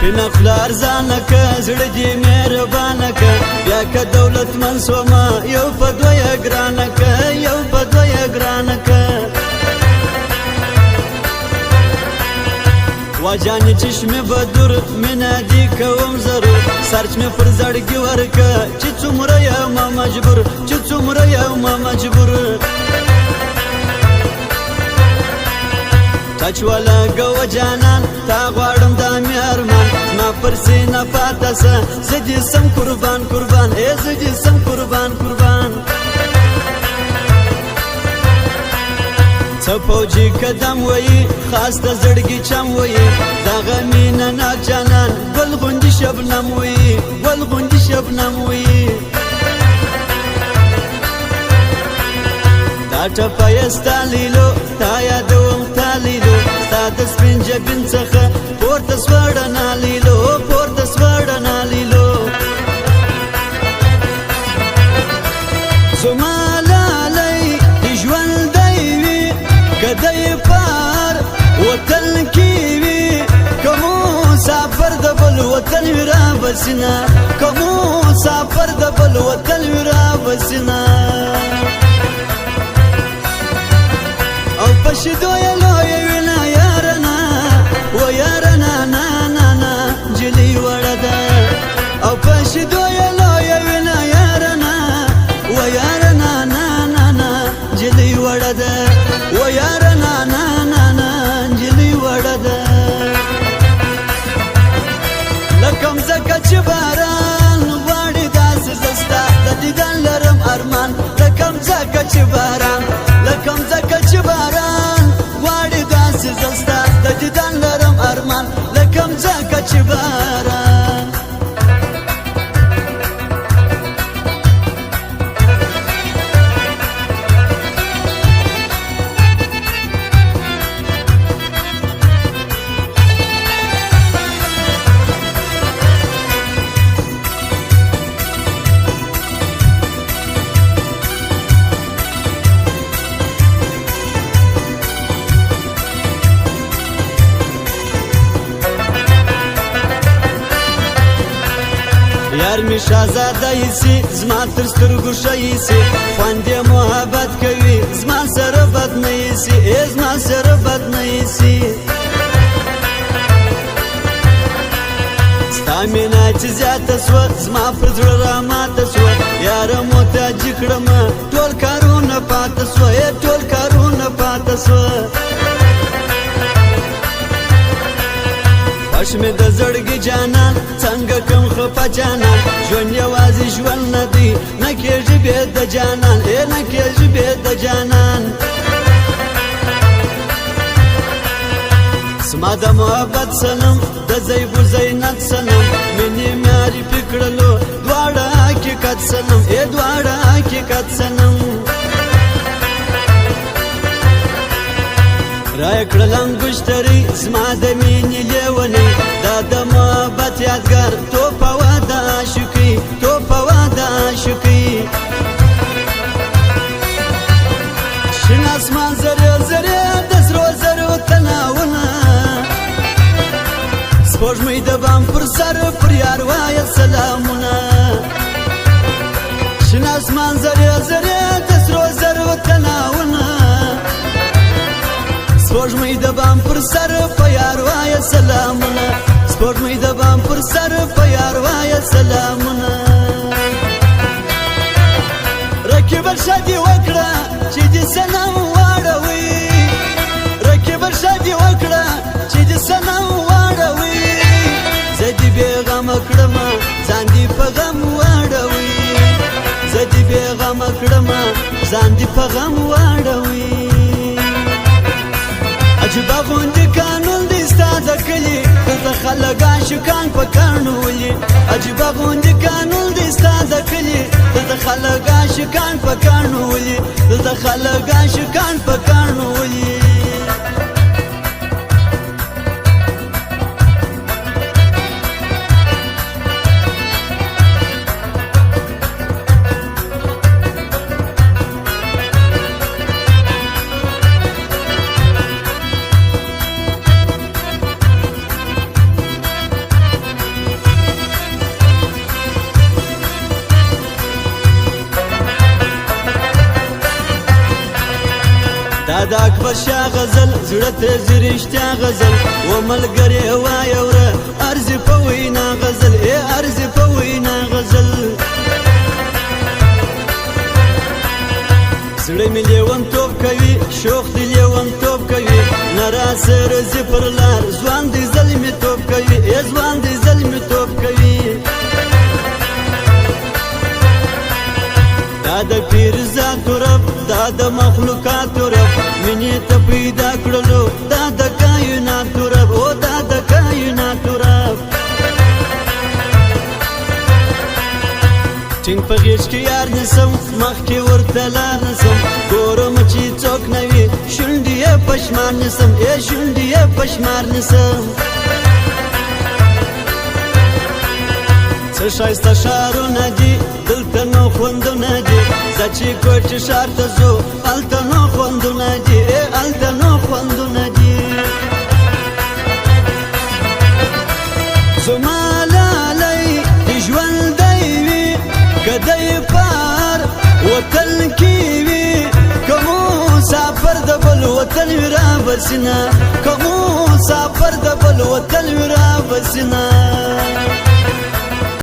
شنه خوله ارزانه که زړه دې مهربانه که بیا که دولتمند سومه یو په دویه ګرانه که یو په دویه ګرانه که واجانې چشمې بدور مینه دې کوم ضرور سرچ مې پر زړګي ورکه چې څومره یمه مجبور چې څومره یمه مجبور تاچ ولګوه جانان تا غواړم دا مې ارمان زما پر سینه پاته سه زه دې سم قربان قربان زه دې سم قربان قربان څه فوجي قدم وایي خاص د زړګي چم وایي دغه مینه ناک جانان ګل غوندې شبنم وایي ګل غوندې شبنم وایي دا ټپه یې ستا لیلو تا یادوم تا لیلو ستا د سپین جبین څخه پورته سوه رڼا لیلو پورته سوه رڼا لیلو زما لالی د ژوندی وي که دی پار وطن کې وي که مسافر د بل وطن وي رابسینه که مسافر د بل وطن وي رابسینه او پشدو یې لویه وینه یارنا و یارنا نا نا نا جلی وړه ده او پشدو یې لویه وینه یارنا و یارنا نا نا نا جلی وړه ده و یارنا نا نا نا جلی وړه ده لکم زکه چې باران غواړي داسې زه ستا د دیدن لرم ارمان لکم زکه چې باران لکم زکه چې باران غواړي داسې زه ستا د دیدن لرم ارمان لکم زکه چې باران یار می شهزاده ایسی زما تر سترګو ښه ایسی خوند یې محبت کوي زما سره بد نه ایسی زما سره بد نه ایسی ستا مینه چې زیاته سوه زما پر زړه راماته سوه یاره محتاجي کړمه ټول کارونه پاته سوه ټول کارونه پاته سوه خوش مې د زړګي جانان څنګه کوم خفه جانان ژوند یوازې ژوند نه دی نه کېږي بې د جانان نه کېږي بې د جانان زما د محبت صنم د زیب و زینت صنم مینې معرفي کړلو دواړه حقیقت صنم دواړه حقیقت صنم رای کړل انګشتري زما د مینې لیونی دا د محبت یادګار توپه وه د عاشقۍ توپه وه د عاشقۍ شین اسمان زرې زرې د سرو زرو تناونه سپوږمۍ د بام پر سر پر یار وایه سلامونه شین اسمان زرې زرې د سرو زرو تناونه سپوږمۍ د بام پر سر په یار وایه سلامونه سپوږمۍ د بام پر سر په یار وایه سلامونه رقیب شادي وکړه چې دې صنم واړوي رقیب شادي وکړه چې دې صنم واړوي زه دې بېغمه کړمه ځان دې په غم واړوي زه دې بېغمه کړمه ځان دې په غم واړوي عجبه غوندې قانون دی ستا د کلي دلته خلک عاشقان په کاڼو ولي عجبه غوندې قانون دی ستا د کلي دلته خلک عاشقان په کاڼو ولي دلته خلک عاشقان په کاڼو ولي دا د اکبر شاه غزل زړه ته ځي رښتیا غزل و ملګرې وایه وره ارزي په وینا غزل ارزي په وینا غزل زړه مې لیونتوب کوي شوق دې لیونتوب کوي نه راسره ځي پر لار ځوان دې زلمیتوب کوي ځوان دې زلمیتوب کوي دا د پیرزاتو رب دا د مخلوقاتو رب مینې ته پیدا کړلو دا د کائناتو رب دا د کائناتو رب ټینګ په غېږ کې یار نیسم مخکې ورته لار نیسم ګورم چې څوک نه وي شونډې یې پشمار نیسم شونډې یې پشمار نیسم څه ښایسته ښارونه دي دلته نو خوندونه دي زه چې کوټې ښار ته ځو هلته نو خوندونه دي هلته نو خوندونه دي زما لالی دې ژوندی وي که دی پر وطن کې وي که مسافر د بل وطن وي رابسینه که مسافر د بل وطن وي رابسینه